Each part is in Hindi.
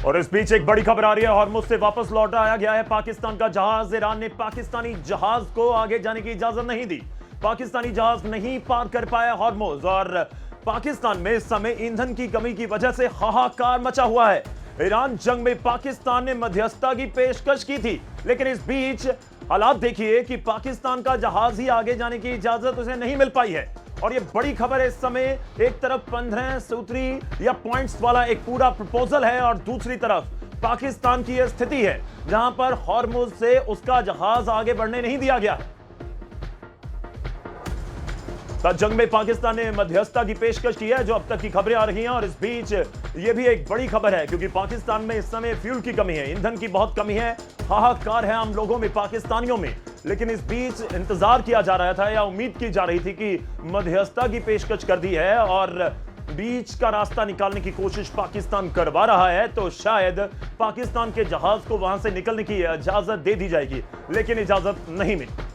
और इस बीच एक बड़ी खबर आ रही है, हॉर्मुज से वापस लौट आया गया है पाकिस्तान का जहाज। ईरान ने पाकिस्तानी जहाज को आगे जाने की इजाजत नहीं दी। पाकिस्तानी जहाज नहीं पार कर पाया हॉर्मुज और पाकिस्तान में इस समय ईंधन की कमी की वजह से हाहाकार मचा हुआ है। ईरान जंग में पाकिस्तान ने मध्यस्थता की पेशकश की थी, लेकिन इस बीच हालात देखिए कि पाकिस्तान का जहाज ही आगे जाने की इजाजत उसे नहीं मिल पाई है। और ये बड़ी खबर है, इस समय एक तरफ 15 सूत्री या पॉइंट्स वाला एक पूरा प्रपोजल है और दूसरी तरफ पाकिस्तान की यह स्थिति है जहां पर हॉर्मुज से उसका जहाज आगे बढ़ने नहीं दिया गया। जंग में पाकिस्तान ने मध्यस्थता की पेशकश की है, जो अब तक की खबरें आ रही हैं। और इस बीच ये भी एक बड़ी खबर है क्योंकि पाकिस्तान में इस समय फ्यूल की कमी है, ईंधन की बहुत कमी है, हाहाकार है आम लोगों में, पाकिस्तानियों में। लेकिन इस बीच इंतजार किया जा रहा था या उम्मीद की जा रही थी कि मध्यस्थता की पेशकश कर दी है और बीच का रास्ता निकालने की कोशिश पाकिस्तान करवा रहा है, तो शायद पाकिस्तान के जहाज को वहां से निकलने की इजाजत दे दी जाएगी, लेकिन इजाजत नहीं मिली।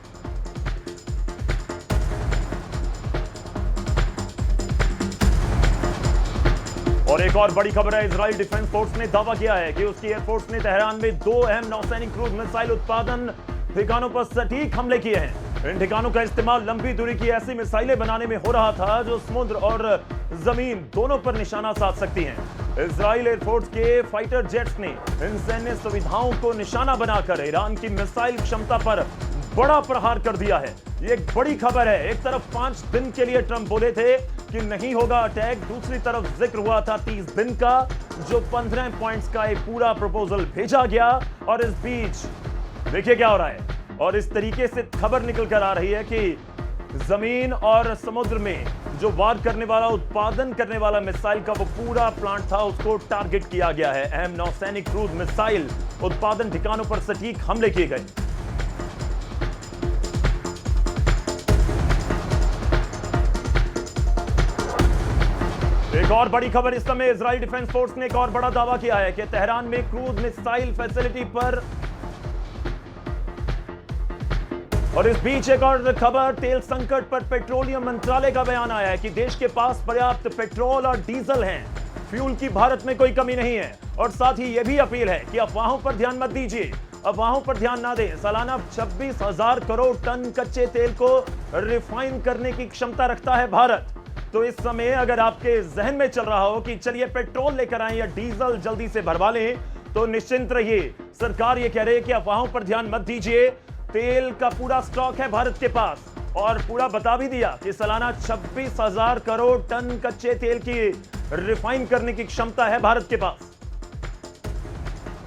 और एक और बड़ी खबर है, इजराइल डिफेंस फोर्स ने दावा किया है कि उसकी एयरफोर्स ने तेहरान में 2 अहम नौसैनिक क्रूज मिसाइल उत्पादन ठिकानों पर सटीक हमले किए हैं। इन ठिकानों का इस्तेमाल लंबी दूरी की ऐसी मिसाइलें बनाने में हो रहा था जो समुद्र और जमीन दोनों पर निशाना साध सकती हैं। इजराइल एयरफोर्स के फाइटर जेट्स ने इन सैन्य सुविधाओं को निशाना बनाकर ईरान की मिसाइल क्षमता पर बड़ा प्रहार कर दिया है। ये एक बड़ी खबर है। एक तरफ 5 दिन के लिए ट्रंप बोले थे कि नहीं होगा अटैक, दूसरी तरफ जिक्र हुआ था 30 दिन का, जो 15 पॉइंट्स का एक पूरा प्रपोजल भेजा गया। और इस बीच देखिए क्या हो रहा है। और इस तरीके से खबर निकल कर आ रही है कि जमीन और समुद्र में जो वार करने वाला, उत्पादन करने वाला मिसाइल का वो पूरा प्लांट था, उसको टारगेट किया गया है। अहम नौसैनिक क्रूज मिसाइल उत्पादन ठिकानों पर सटीक हमले किए गए। एक और बड़ी खबर, इस समय इजराइल डिफेंस फोर्स ने एक और बड़ा दावा किया है कि तेहरान में क्रूज मिसाइल फैसिलिटी पर। और इस बीच एक और खबर, तेल संकट पर पेट्रोलियम मंत्रालय का बयान आया है कि देश के पास पर्याप्त पेट्रोल और डीजल हैं, फ्यूल की भारत में कोई कमी नहीं है। और साथ ही यह भी अपील है कि अफवाहों पर ध्यान मत दीजिए, अफवाहों पर ध्यान ना दें। सालाना 26,000 करोड़ टन कच्चे तेल को रिफाइन करने की क्षमता रखता है भारत। तो इस समय अगर आपके जहन में चल रहा हो कि चलिए पेट्रोल लेकर आए या डीजल जल्दी से भरवा लें, तो निश्चिंत रहिए, सरकार ये कह रही है कि अफवाहों पर ध्यान मत दीजिए। तेल का पूरा स्टॉक है भारत के पास और पूरा बता भी दिया कि सालाना 26,000 करोड़ टन कच्चे तेल की रिफाइन करने की क्षमता है भारत के पास।